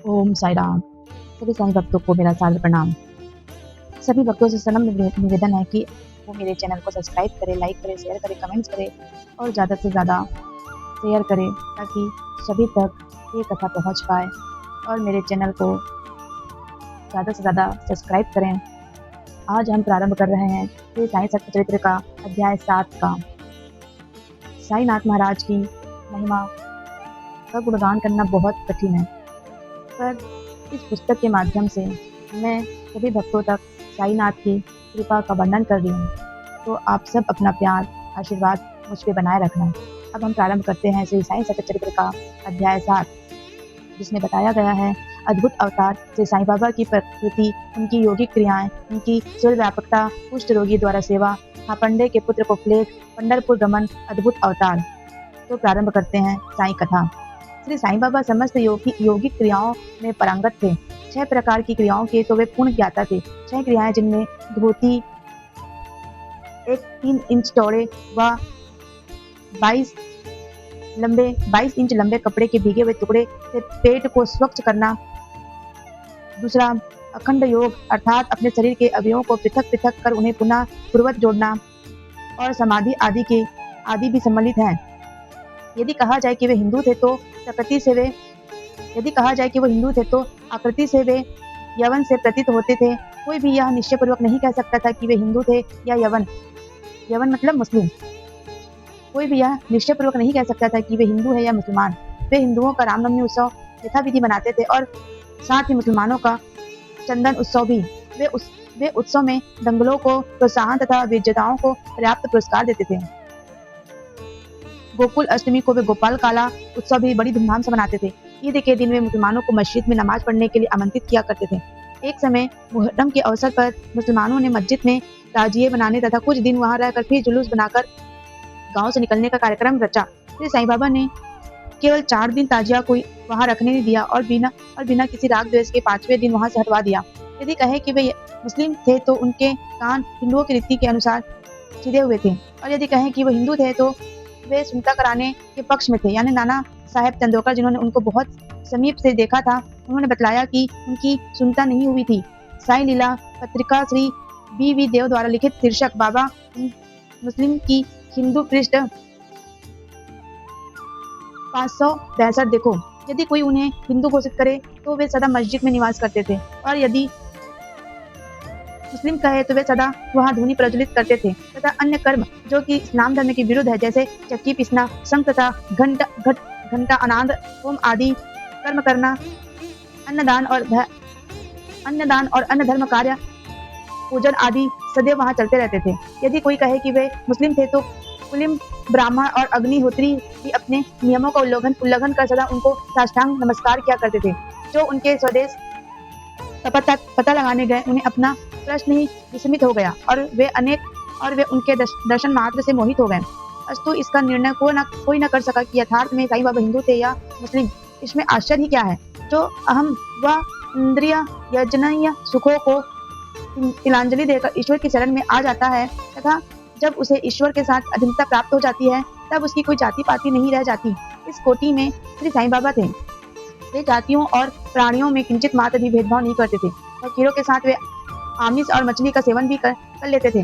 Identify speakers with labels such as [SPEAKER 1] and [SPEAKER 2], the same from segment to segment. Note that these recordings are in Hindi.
[SPEAKER 1] ओम साई राम। सभी साईं भक्तों को मेरा सादर प्रणाम। सभी भक्तों से सनम्र निवेदन है कि वो मेरे चैनल को सब्सक्राइब करें, लाइक करें, शेयर करें, कमेंट्स करें और ज़्यादा से ज़्यादा शेयर करें ताकि सभी तक ये कथा पहुँच पाए और मेरे चैनल को ज़्यादा से ज़्यादा सब्सक्राइब करें। आज हम प्रारंभ कर रहे हैं श्री साईं सच्चरित्र का अध्याय 7 का। साईनाथ महाराज की महिमा का गुणगान करना बहुत कठिन है, पर इस पुस्तक के माध्यम से मैं सभी भक्तों तक साईनाथ की कृपा का वर्णन कर रही हूँ। तो आप सब अपना प्यार आशीर्वाद मुझ पे बनाए रखना। अब हम प्रारंभ करते हैं श्री साईं सच्चरित्र का अध्याय 7, जिसमें बताया गया है अद्भुत अवतार श्री साईं बाबा की प्रकृति, उनकी योगिक क्रियाएं, उनकी सर्वव्यापकता, कुष्ठ रोगी द्वारा सेवा, खापंडे के पुत्र को प्लेग, पंढरपुर गमन, अद्भुत अवतार। तो प्रारंभ करते हैं साईं कथा। श्री साईं बाबा समस्त योगिक क्रियाओं में पारंगत थे। 6 प्रकार की क्रियाओं के तो वे पूर्ण ज्ञाता थे। 6 क्रियाएं जिनमें धोती, एक 3 इंच चौड़े व 22 इंच लंबे कपड़े के भीगे हुए टुकड़े से पेट को स्वच्छ करना। दूसरा, अखंड योग अर्थात अपने शरीर के अवयवों को पृथक पृथक कर उन्हें पुनः पूर्ववत जोड़ना और समाधि आदि भी सम्मिलित हैं। यदि कहा जाए कि वे हिंदू थे तो आकृति से वे यवन से प्रतीत होते थे। कोई भी यह निश्चयपूर्वक नहीं कह सकता था कि वे हिंदू थे या यवन मतलब मुस्लिम। कोई भी यह निश्चयपूर्वक नहीं कह सकता था कि वे हिंदू है या मुसलमान। वे हिंदुओं का रामनवमी उत्सव यथाविधि मनाते थे और साथ ही मुसलमानों का चंदन उत्सव भी। वे उत्सव में दंगलों को प्रोत्साहन तथा विजेताओं को पर्याप्त पुरस्कार देते थे। गोकुल अष्टमी को वे गोपाल काला उत्सव भी बड़ी धूमधाम से मनाते थे। ईद के दिन वे मुसलमानों को मस्जिद में नमाज पढ़ने के लिए आमंत्रित किया करते थे। एक समय मुहर्रम के अवसर पर मुसलमानों ने मस्जिद में ताजिए बनाने तथा कुछ दिन वहां रहकर फिर जुलूस बनाकर गांव से निकलने का कार्यक्रम रचा। श्री साईं बाबा ने केवल 4 दिन ताजिया को वहां रखने नहीं दिया और बिना किसी राग द्वेष के 5वें दिन वहां से हटवा दिया। यदि कहे कि वे मुस्लिम थे तो उनके कान हिंदुओं की रीति के अनुसार सीधे हुए थे, और यदि कहें कि वो हिंदू थे तो वे सुनता कराने के पक्ष में थे। यानी नाना साहेब चंदोकर, जिन्होंने उनको बहुत समीप से देखा था, उन्होंने बतलाया कि उनकी सुनता नहीं हुई थी। साई लीला पत्रिका श्री बी देव द्वारा लिखित शीर्षक बाबा मुस्लिम की हिंदू पृष्ठ 562 देखो। यदि कोई उन्हें हिंदू घोषित करे तो वे सदा मस्जिद में निवास करते थे, और यदि मुस्लिम कहे तो वे सदा वहां ध्वनि प्रज्वलित करते थे तथा अन्य कर्म जो कि इस्लाम धर्म के विरुद्ध है, जैसे चक्की पीसना, संग तथा घंटा अनाद होम आदि कर्म करना, अन्नदान और अन्य धर्म कार्य पूजन आदि सदैव वहां चलते रहते थे। यदि कोई कहे कि वे मुस्लिम थे तो कुलीन ब्राह्मण और अग्निहोत्री भी अपने नियमों का उल्लंघन कर सदा उनको साष्टांग नमस्कार किया करते थे। जो उनके स्वदेश पता लगाने गए, उन्हें अपना प्रश्न ही विस्मित हो गया और वे उनके दर्शन मात्र से मोहित हो गए। अस्तु इसका निर्णय कोई न कर सका कि यथार्थ में साईं बाबा हिंदू थे या मुस्लिम। इसमें आश्चर्य ही क्या है। जो अहम व इंद्रिय यजनीय सुखों को तिलांजलि देकर ईश्वर की शरण में आ जाता है तथा जब उसे ईश्वर के साथ अधीनता प्राप्त हो जाती है, तब उसकी कोई जाति पाति नहीं रह जाती। इस कोटि में श्री साईं बाबा थे। वे जातियों और प्राणियों में किंचित मात्र भी भेदभाव नहीं करते थे। फकीरों के साथ वे आमिष और मछली का सेवन भी कर लेते थे।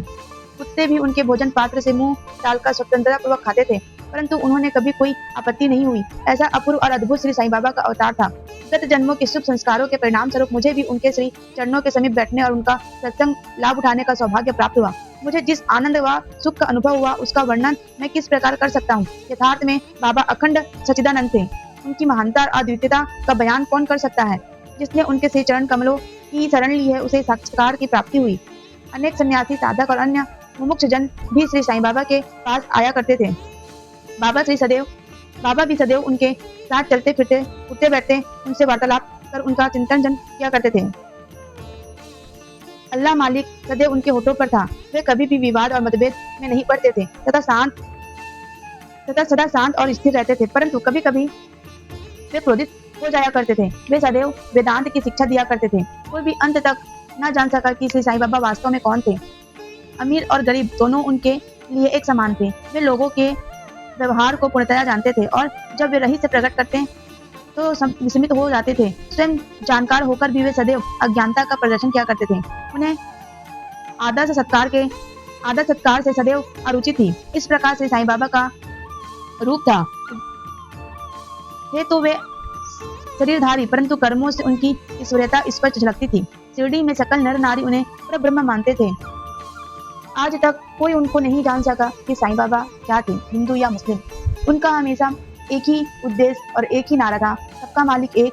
[SPEAKER 1] कुत्ते भी उनके भोजन पात्र से मुंह डालकर स्वतंत्रता पूर्वक खाते थे, परंतु उन्होंने कभी कोई आपत्ति नहीं हुई। ऐसा अपूर्व और अद्भुत श्री साईं बाबा का अवतार था। गत जन्मों के शुभ संस्कारों के परिणाम स्वरूप मुझे भी उनके श्री चरणों के समीप बैठने और उनका सत्संग लाभ उठाने का सौभाग्य प्राप्त हुआ। मुझे जिस आनंद व सुख का अनुभव हुआ, उसका वर्णन मैं किस प्रकार कर सकता हूँ। यथार्थ में बाबा अखंड सच्चिदानंद थे। उनकी महानता और अद्वितीयता का बयान कौन कर सकता है। जिसने उनके श्री चरण कमलों की शरण ली है, उसे साक्षात्कार की प्राप्ति हुई। अनेक सन्यासी, साधक और अन्य मुमुक्ष जन भी श्री साईं बाबा के पास आया करते थे। बाबा भी सदैव उनके साथ चलते फिरते, उठते बैठते, उनसे वार्तालाप कर उनका चिंतन जन किया करते थे। अल्लाह मालिक सदैव उनके होठों पर था। वे कभी भी विवाद और मतभेद में नहीं पड़ते थे तथा सदा शांत और स्थिर रहते थे, परंतु कभी कभी वे क्रोधित हो जाया करते थे। वे सदैव वेदांत की शिक्षा दिया करते थे। कोई भी अंत तक न जान सका कि श्री साईं बाबा वास्तव में कौन थे। अमीर और गरीब दोनों उनके लिए एक समान थे। वे लोगों के व्यवहार को पूर्णतया जानते थे और जब वे रहस्य प्रकट तो विस्मित हो जाते थे। स्वयं जानकार होकर भी वे सदैव अज्ञानता का प्रदर्शन किया करते थे। उन्हें आदर से सत्कार के आदर सत्कार से सदैव अरुचि थी। इस प्रकार से साईं बाबा का रूप था। थे तो वे शरीरधारी, परंतु कर्मों से उनकी ईश्वरीयता स्पष्ट झलकती थी। शिरडी में सकल नर नारी उन्हें परब्रह्म मानते थे। आज तक कोई उनको नहीं जान सका कि साईं बाबा क्या थे, हिंदू या मुस्लिम। उनका हमेशा एक ही उद्देश्य और एक ही नारा था, सबका मालिक एक,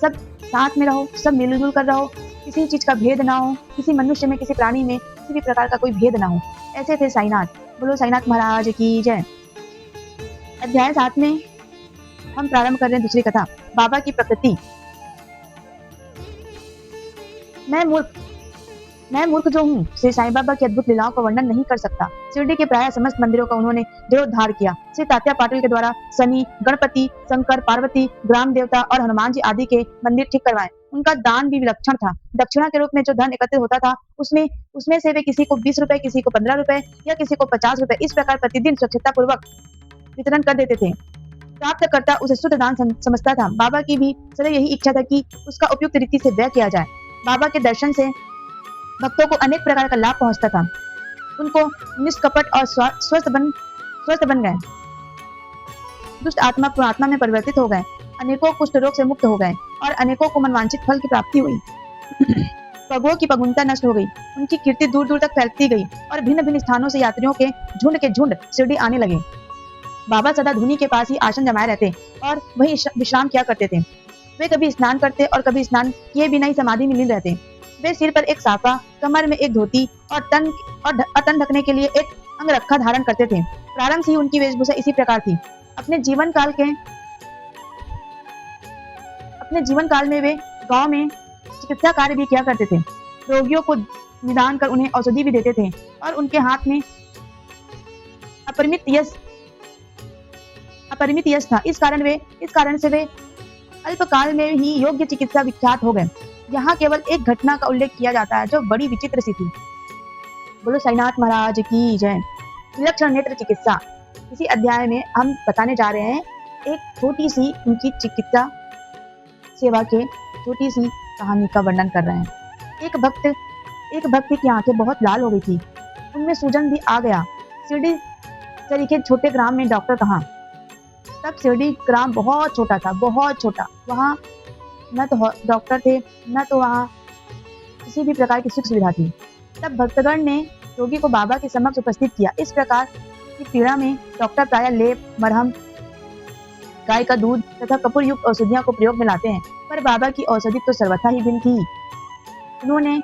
[SPEAKER 1] सब साथ में रहो, सब मिलजुल कर रहो, किसी चीज का भेद ना हो, किसी मनुष्य में, किसी प्राणी में किसी भी प्रकार का कोई भेद ना हो। ऐसे थे साईनाथ। बोलो साईनाथ महाराज की जय। अध्याय 7 में हम प्रारंभ कर रहे हैं दूसरी कथा, बाबा की प्रकृति। मैं मूर्ख जो हूँ, श्री साईं बाबा की अद्भुत लीलाओं का वर्णन नहीं कर सकता। शिरडी के प्राय समस्त मंदिरों का उन्होंने जीर्णोद्धार किया। श्री तात्या पाटिल के द्वारा शनि, गणपति, शंकर, पार्वती, ग्राम देवता और हनुमान जी आदि के मंदिर ठीक करवाए। उनका दान भी विलक्षण था। दक्षिणा के रूप में जो धन एकत्रित होता था, उसमें से वे किसी को 20 रुपए, किसी को 15 रुपए या किसी को 50 रुपए, इस प्रकार प्रतिदिन स्वच्छता पूर्वक वितरण कर देते थे। प्राप्तकर्ता उसे शुद्ध दान समझता था। बाबा की भी सदैव यही इच्छा था कि उसका उपयुक्त रीति से व्यय किया जाए। बाबा के दर्शन से भक्तों को अनेक प्रकार का लाभ पहुंचता था। उनको निष्कपट और स्वस्थ बन गए। दुष्ट आत्मा पुणात्मा में परिवर्तित हो गए। अनेकों कुष्ठ रोग से मुक्त हो गए और अनेकों को मनवांछित फल की प्राप्ति हुई। पगों की पगुनता नष्ट हो गई। उनकी कीर्ति दूर दूर तक फैलती गई और भिन्न भिन्न स्थानों से यात्रियों के झुंड शिरडी आने लगे। बाबा सदा धुनी के पास ही आसन जमाए रहते और वहीं विश्राम किया करते थे। वे कभी स्नान करते और कभी स्नान किए बिना ही समाधि में लीन रहते। वे सिर पर एक साफा, कमर में एक धोती और तन ढकने के लिए एक अंगरखा धारण करते थे। प्रारंभ से ही उनकी वेशभूषा इसी प्रकार थी। अपने जीवन काल में वे गांव में चिकित्सा कार्य भी किया करते थे। रोगियों को निदान कर उन्हें औषधि भी देते थे और उनके हाथ में अपरिमित यश था। इस कारण से वे अल्पकाल में ही योग्य चिकित्सा विख्यात हो गए। यहाँ केवल एक घटना का उल्लेख किया जाता है जो बड़ी विचित्र सी थी। बोलो साईनाथ महाराज की जय। विलक्षण नेत्र चिकित्सा। इसी अध्याय में हम बताने जा रहे हैं एक छोटी सी उनकी चिकित्सा सेवा के छोटी सी कहानी का वर्णन कर रहे हैं। एक भक्त की आंखें बहुत लाल हो गई थी। उनमें सूजन भी आ गया। शिरडी सरीखे छोटे ग्राम में डॉक्टर कहाँ? तब शिरडी ग्राम बहुत छोटा था, बहुत छोटा। वहाँ न तो डॉक्टर थे, न तो वहाँ किसी भी प्रकार की सुख सुविधा थी। तब भक्तगण ने रोगी को बाबा के समक्ष उपस्थित किया। इस प्रकार की पीड़ा में डॉक्टर प्रायः लेप, मरहम, गाय का दूध तथा कपूर युक्त औषधियों को प्रयोग में लाते हैं, पर बाबा की औषधि तो सर्वथा ही भिन्न थी। उन्होंने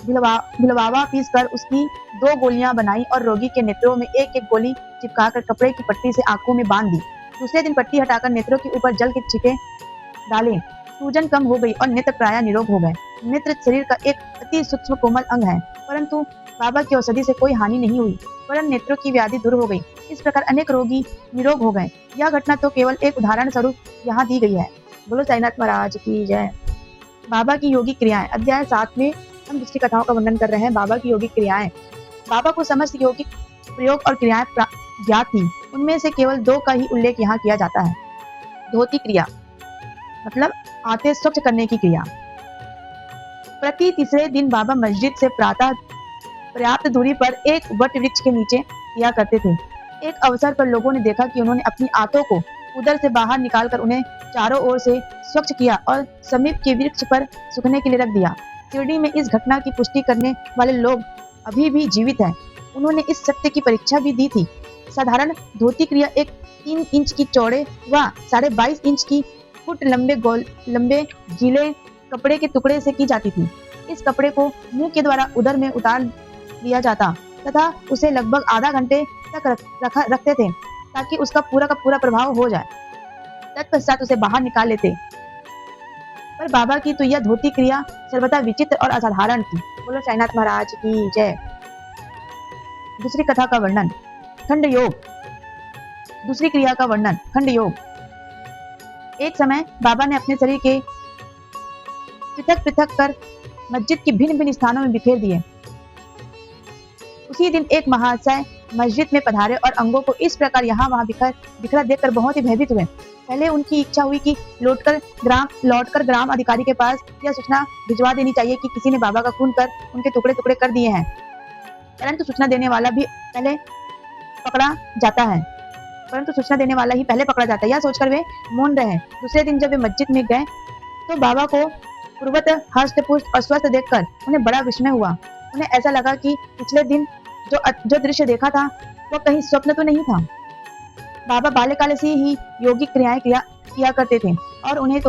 [SPEAKER 1] भिलवावा पीस कर उसकी 2 गोलियां बनाई और रोगी के नेत्रों में एक एक गोली चिपकाकर कपड़े की पट्टी से आंखों में बांध दी। दूसरे दिन पट्टी हटाकर नेत्रों के ऊपर जल के छींटे डाले। सूजन कम हो गई और नेत्र प्रायः निरोग हो गए। नेत्र शरीर का एक अति सूक्ष्म कोमल अंग है, परंतु बाबा की औषधि से कोई हानि नहीं हुई, वरन नेत्रों की व्याधि दूर हो गई। इस प्रकार अनेक रोगी निरोग हो गए। यह घटना तो केवल एक उदाहरण स्वरूप यहाँ दी गई है। बोलो साईनाथ महाराज की जय। बाबा की योगी क्रियाएं। अध्याय 7 में हम दूसरी कथाओं का वर्णन कर रहे हैं। बाबा की योगी क्रियाएं। बाबा को समस्त योगिक प्रयोग और क्रियाएं ज्ञात थी। उनमें से केवल 2 का ही उल्लेख यहाँ किया जाता है। धोती क्रिया मतलब आते स्वच्छ करने की क्रिया। प्रति तीसरे दिन बाबा मस्जिद से प्रातः पर्याप्त दूरी पर एक वट वृक्ष के नीचे किया करते थे। एक अवसर पर लोगों ने देखा कि उन्होंने अपनी आंतों को उधर से बाहर निकालकर उन्हें चारों ओर से स्वच्छ किया और समीप के वृक्ष पर सूखने के लिए रख दिया। शिरडी में इस घटना की पुष्टि करने वाले लोग अभी भी जीवित हैं। उन्होंने इस सत्य की परीक्षा भी दी थी। साधारण धोती क्रिया एक 3 इंच की चौड़े व 22.5 इंच की फुट लंबे गीले कपड़े के टुकड़े से की जाती थी। इस कपड़े को मुंह के द्वारा उदर में उतार लिया जाता तथा उसे लगभग आधा घंटे तक रखते थे ताकि उसका पूरा का पूरा प्रभाव हो जाए। तत्पश्चात उसे बाहर निकाल लेते। पर बाबा की तो यह धोती क्रिया सर्वथा विचित्र और असाधारण थी। बोलो साईनाथ महाराज की जय। दूसरी कथा का वर्णन। खंड योग। दूसरी क्रिया का वर्णन। खंड योग। एक समय बाबा ने अपने शरीर के पृथक कर मस्जिद के भिन्न भिन्न स्थानों में बिखेर दिए। उसी दिन एक महाशय मस्जिद में पधारे और अंगों को इस प्रकार यहाँ वहाँ बिखरा देखकर बहुत ही भयभीत हुए। पहले उनकी इच्छा हुई कि लौटकर ग्राम अधिकारी के पास यह सूचना भिजवा देनी चाहिए कि किसी ने बाबा का खून कर उनके टुकड़े टुकड़े कर दिए हैं, परंतु सूचना देने वाला पकड़ा जाता है पहले पकड़ा जाता है। यह सोचकर वे मौन रहे। दूसरे दिन जब वे मस्जिद में गए तो बाबा को पूर्वत हष्ट पुष्ट और स्वस्थ देखकर उन्हें बड़ा विस्मय हुआ। उन्हें ऐसा लगा कि पिछले दिन जो दृश्य देखा था वह कहीं स्वप्न तो नहीं था। बाबा बाल्यकाल से ही योगिक क्रियाएं किया करते थे और उन्हें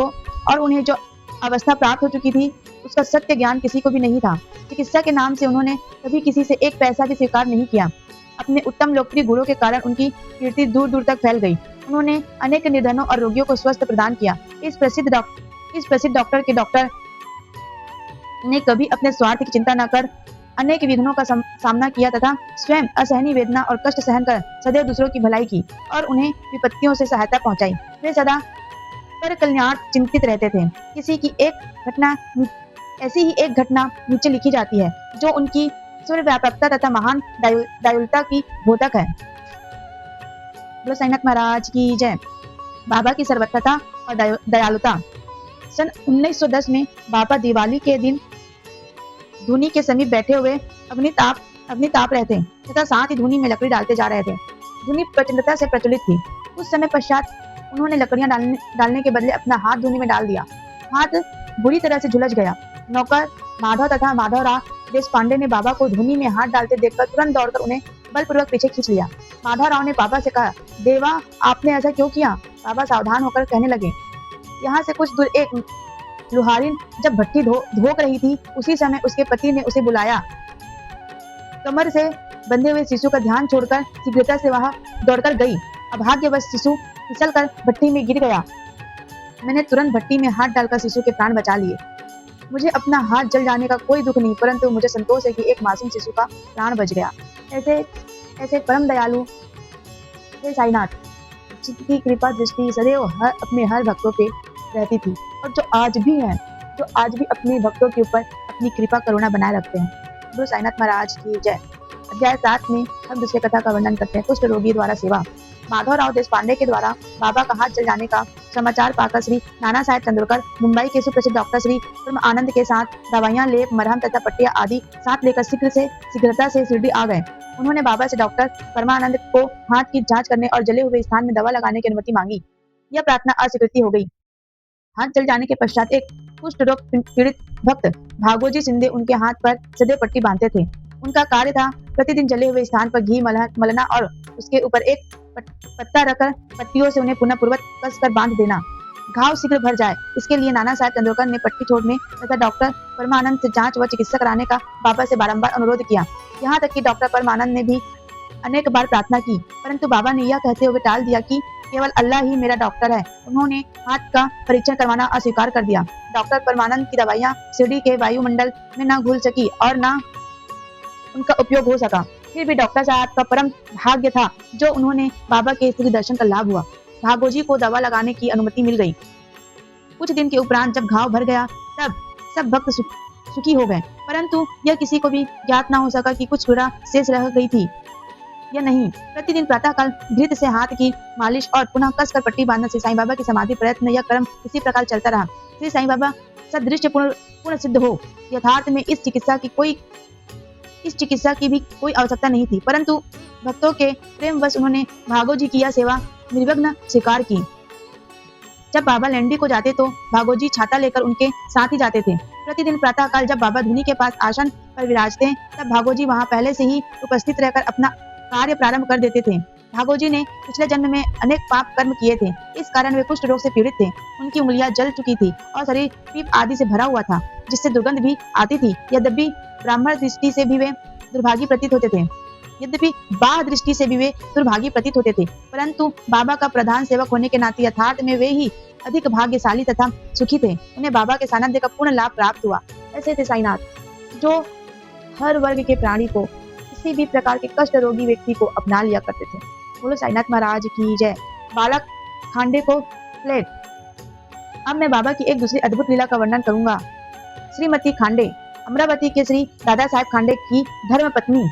[SPEAKER 1] जो अवस्था प्राप्त हो चुकी थी उसका सत्य ज्ञान किसी को भी नहीं था। चिकित्सा के नाम से उन्होंने कभी किसी से एक पैसा भी स्वीकार नहीं किया। अपने उत्तम लोकप्रिय गुणों के कारण उनकी कीर्ति दूर दूर तक फैल गई। उन्होंने अनेक निर्धनों और रोगियों को स्वस्थ प्रदान किया। इस प्रसिद्ध डॉक्टर ने कभी अपने स्वार्थ की चिंता न कर अनेक विघ्नों का सामना किया तथा स्वयं असहनीय वेदना और कष्ट सहन कर सदैव दूसरों की भलाई की और उन्हें विपत्तियों से सहायता पहुंचाई। वे सदा पर कल्याण चिंतित रहते थे। ऐसी ही एक घटना नीचे लिखी जाती है जो उनकी सर्वव्यापकता तथा महान दयालुता की बोधक है। बोलो साईनाथ महाराज की जय। बाबा की सर्वज्ञता और दयालुता। सन 1910 में बाबा दिवाली के दिन धूनी के समीप बैठे हुए अपनी ताप रहे थे तथा साथ ही धूनी में लकड़ी डालते जा रहे थे। धूनी प्रचंडता से प्रज्वलित थी। कुछ समय पश्चात उन्होंने लकड़ियां डालने के बदले अपना हाथ धूनी में डाल दिया। हाथ बुरी तरह से झुलस गया। नौकर माधव तथा माधवराव देशपांडे ने बाबा को धूनी में हाथ डालते देखकर तुरंत दौड़कर उन्हें बलपूर्वक पीछे खींच लिया। माधवराव ने बाबा से कहा, देवा आपने ऐसा क्यों किया? बाबा सावधान होकर कहने लगे, यहाँ से कुछ दूर एक लुहारिन जब भट्टी धोक रही थी उसी समय उसके पति ने उसे बुलाया। कमर से बंधे हुए शिशु का ध्यान छोड़कर शीघ्रता से वहां दौड़कर गई। अभाग्यवश शिशु फिसलकर भट्टी में गिर गया। मैंने तुरंत भट्टी में हाथ डालकर शिशु के प्राण बचा लिए। मुझे अपना हाथ जल जाने का कोई दुख नहीं, परंतु मुझे संतोष है कि एक मासूम शिशु का प्राण बच गया। ऐसे परम दयालु हे साईनाथ, जिनकी कृपा दृष्टि सदैव अपने हर भक्तों पे रहती थी और जो आज भी अपने भक्तों के ऊपर अपनी कृपा करुणा बनाए रखते हैं। गुरु साईनाथ महाराज की जय। अध्याय 7 में हम दूसरे कथा का वर्णन करते हैं। कुष्ठ रोगी द्वारा सेवा। माधवराव देशपांडे के द्वारा बाबा का हाथ जल जाने का समाचार पाकर श्री नाना साहेब चंद्रकर मुंबई के सुप्रसिद्ध डॉक्टर श्री परम आनंद के साथ दवाइयां, लेप, मरहम तथा पट्टियां आदि साथ लेकर शीघ्रता से शिरडी आ गए। उन्होंने बाबा से डॉक्टर परमानंद को हाथ की जांच करने और जले हुए स्थान में दवा लगाने की अनुमति मांगी। यह प्रार्थना अस्वीकृति हो गई। हाथ जल जाने के पश्चात एक कुष्ठ रोग पीड़ित भक्त भागोजी सिंधे उनके हाथ पर सदैव पट्टी बांधते थे। उनका कार्य था प्रतिदिन जले हुए स्थान पर घी मलना और उसके ऊपर एक पत्ता रखकर पट्टियों से उन्हें पुनः पूर्वक कसकर बांध देना, घाव शीघ्र भर जाए। इसके लिए नाना साहेब चंद्रकर ने पट्टी छोड़ने तथा डॉक्टर परमानंद से जांच व चिकित्सा कराने का बाबा से बारंबार अनुरोध किया। यहाँ तक कि डॉक्टर परमानंद ने भी अनेक बार प्रार्थना की, परंतु बाबा ने यह कहते हुए टाल दिया कि केवल अल्लाह ही मेरा डॉक्टर है। उन्होंने हाथ का परीक्षण करवाना अस्वीकार कर दिया। डॉक्टर परमानंद की दवाइयां शिरडी के वायुमंडल में न घुल सकी और न उनका उपयोग हो सका। फिर भी डॉक्टर साहब का परम भाग्य था जो उन्होंने बाबा के श्री दर्शन का लाभ हुआ। भागोजी को दवा लगाने की अनुमति मिल गई। कुछ दिन के उपरांत जब घाव भर गया तब सब भक्त सुखी हो गए, परंतु यह किसी को भी ज्ञात न हो सका कि कुछ पीड़ा शेष रह गई थी या नहीं। प्रतिदिन प्रातःकाल घृत से हाथ की मालिश और पुनः कसकर पट्टी बांधने से साईं बाबा की समाधि प्रयत्न यह क्रम इसी प्रकार चलता रहा। श्री साईं बाबा सदृश्य पूर्ण सिद्ध हो। यथार्थ में इस चिकित्सा की भी कोई आवश्यकता नहीं थी, परंतु भक्तों के प्रेमवश उन्होंने भागोजी की यह सेवा निर्विघ्न स्वीकार की। जब बाबा लैंडी को जाते तो भागोजी छाता लेकर उनके साथ ही जाते थे। प्रतिदिन प्रातःकाल जब बाबा धुनी के पास आसन पर विराजते तब भागोजी वहां पहले से ही उपस्थित रहकर अपना कार्य प्रारंभ कर देते थे। भागोजी ने पिछले जन्म में अनेक पाप कर्म किए थे, इस कारण वे कुष्ठ रोग से पीड़ित थे। उनकी उंगलियां जल चुकी थी और शरीर पीप आदि से भरा हुआ था, जिससे दुर्गंध भी आती थी। यद्यपि ब्राह्मण दृष्टि से भी वे दुर्भागी प्रतीत होते थे, परंतु बाबा का प्रधान सेवक होने के नाते यथार्थ में वे ही अधिक भाग्यशाली तथा सुखी थे। उन्हें बाबा के सानिध्य का पूर्ण लाभ प्राप्त हुआ। ऐसे थे साईनाथ, जो हर वर्ग के प्राणी को, किसी भी प्रकार के कष्ट रोगी व्यक्ति को अपना लिया करते थे। बोलो साईनाथ महाराज की जय। बालक खांडे को फ्लैट। अब मैं बाबा की एक दूसरी अद्भुत लीला का वर्णन करूंगा। श्रीमती खांडे अमरावती के श्री दादा साहेब खांडे की धर्म पत्नी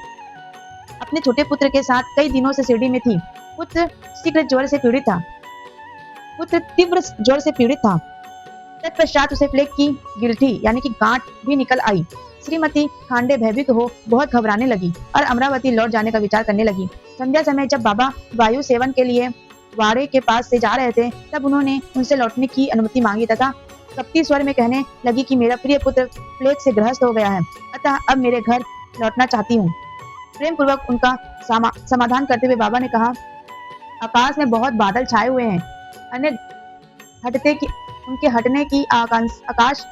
[SPEAKER 1] अपने छोटे पुत्र के साथ कई दिनों से शिरडी में थी। पुत्र शीघ्र ज्वर से पीड़ित था। पुत्र तीव्र ज्वर से पीड़ित था। तत्पश्चात उसे प्लेग की गिल्ठी यानी कि गांठ भी निकल आई। श्रीमती खांडे भयभीत हो बहुत घबराने लगी और अमरावती लौट जाने का विचार करने लगी। संध्या समय जब बाबा वायु सेवन के लिए वाड़े के पास से जा रहे थे, तब उन्होंने उनसे लौटने की अनुमति मांगी तथा कपटी स्वर में कहने लगी कि मेरा प्रिय पुत्र प्लेग से ग्रस्त हो गया है, अतः अब मेरे घर लौटना चाहती हूँ। प्रेम पूर्वक उनका समाधान करते हुए बाबा ने कहा, आकाश में बहुत बादल छाए हुए हैं, अन्य उनके हटने की आकाश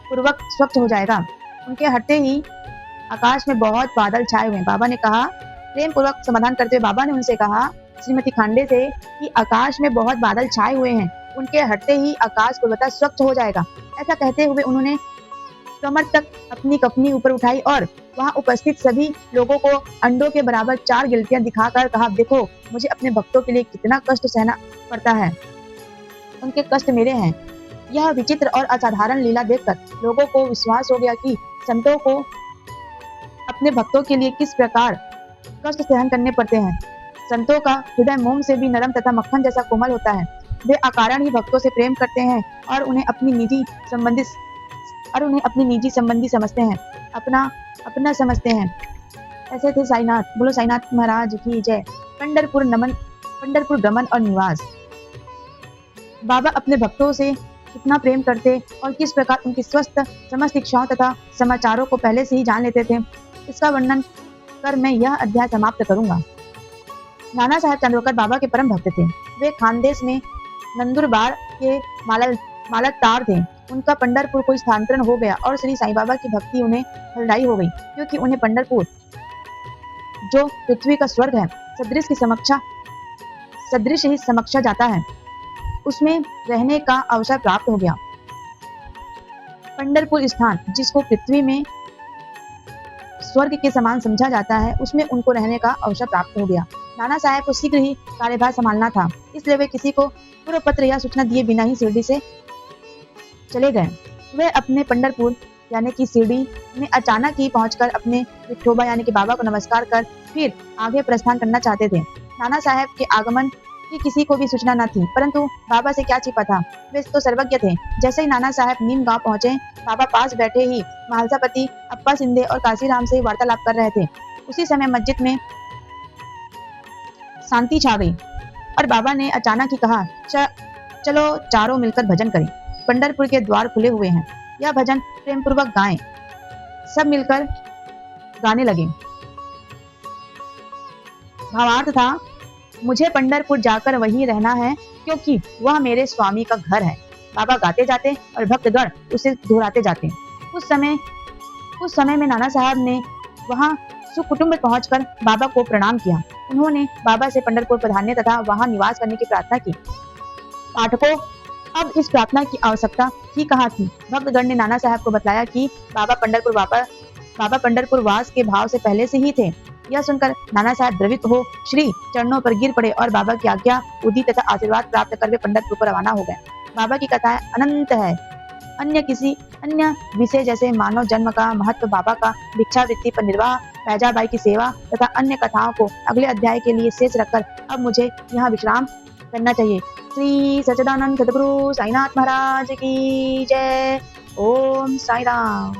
[SPEAKER 1] पूर्वक स्वच्छ हो जाएगा। उनके हटते ही आकाश में बहुत बादल छाए हुए हैं। बाबा ने कहा, प्रेम पूर्वक समाधान करते हुए बाबा ने उनसे कहा श्रीमती खांडे से कि आकाश में बहुत बादल छाए हुए हैं, उनके हटते ही आकाश पूर्वतः स्वच्छ हो जाएगा। ऐसा कहते हुए उन्होंने कमर तक अपनी कफनी ऊपर उठाई और वहां उपस्थित सभी लोगों को अंडों के बराबर 4 गिल्टियां दिखाकर कहा, देखो मुझे अपने भक्तों के लिए कितना कष्ट सहना पड़ता है, उनके कष्ट मेरे हैं। यह विचित्र और असाधारण लीला देखकर लोगों को विश्वास हो गया कि संतों को अपने भक्तों के लिए किस प्रकार कष्ट सहन करने पड़ते हैं। संतों का हृदय मोम से भी नरम तथा मक्खन जैसा कोमल होता है। वे अकारण ही भक्तों से प्रेम करते हैं और उन्हें अपनी निजी संबंधी समझते हैं, अपना समझते हैं। ऐसे थे साईनाथ। बोलो साईनाथ महाराज की जय। पंढरपुर गमन और निवास। बाबा अपने भक्तों से कितना प्रेम करते और किस प्रकार उनकी स्वस्थ समस्त इच्छाओं तथा समाचारों को पहले से ही जान लेते थे, इसका वर्णन कर मैं यह अध्याय समाप्त करूंगा। नाना साहेब चंद्रोकर बाबा के परम भक्त थे। वे खानदेश में नंदुरबार के मालकतार थे। उनका पंढरपुर को स्थानांतरण हो गया और श्री साईं बाबा की भक्ति उन्हें फलदायी हो गई, क्योंकि उन्हें पंढरपुर जो पृथ्वी का स्वर्ग है सदृश ही समक्षा जाता है, उसमें रहने का अवसर प्राप्त हो गया। पंढरपुर स्थान जिसको पृथ्वी में स्वर्ग के समान समझा जाता है, उसमें उनको रहने का अवसर प्राप्त हो गया। नाना साहेब को शीघ्र ही कार्यभार संभालना था, इसलिए वे किसी को पूर्व पत्र या सूचना दिए बिना ही शिरडी से चले गए। वे अपने पंढरपुर यानी कि शिरडी में अचानक ही पहुंचकर अपने विठोबा यानी कि बाबा को नमस्कार कर फिर आगे प्रस्थान करना चाहते थे। नाना साहेब के आगमन की किसी को भी सूचना न थी, परंतु बाबा से क्या छिपा था, वे तो सर्वज्ञ थे। जैसे ही नाना साहेब नीम गांव पहुंचे, बाबा पास बैठे ही महालसापति अप्पा सिंधे और काशीराम से वार्तालाप कर रहे थे। उसी समय मस्जिद में शांति छा गई और बाबा ने अचानक ही कहा, चलो चारों मिलकर भजन करें। पंढरपुर के द्वार खुले हुए हैं, यह भजन प्रेम पूर्वक गाएं। सब मिलकर गाने लगे। भावार्थ था, मुझे पंढरपुर जाकर वहीं रहना है, क्योंकि वह मेरे स्वामी का घर है। बाबा गाते जाते और भक्तगण उसे दोहराते जाते। उस समय में नाना साहब ने वहां सुकुटुंब पहुंचकर बाबा को प्रणाम किया। उन्होंने बाबा से पंढरपुर पधारने तथा वहां निवास करने की प्रार्थना की। पाठकों, अब इस प्रार्थना की आवश्यकता ही कहाँ थी। भक्तगण ने नाना साहब को बतलाया कि बाबा पंढरपुर वास के भाव से पहले से ही थे। यह सुनकर नाना साहब द्रवित हो श्री चरणों पर गिर पड़े और बाबा की आज्ञा उदी तथा आशीर्वाद प्राप्त कर वे पंढरपुर को रवाना हो गए। बाबा की कथाएं अनंत है। अन्य विषय जैसे मानव जन्म का महत्व, बाबा का भिक्षावृत्ति पर निर्वाह, पैजाबाई की सेवा तथा अन्य कथाओं को अगले अध्याय के लिए शेष रखकर अब मुझे यहाँ विश्राम करना चाहिए। श्री सच्चिदानंद सद्गुरु साईनाथ महाराज की जय। ओम साई राम।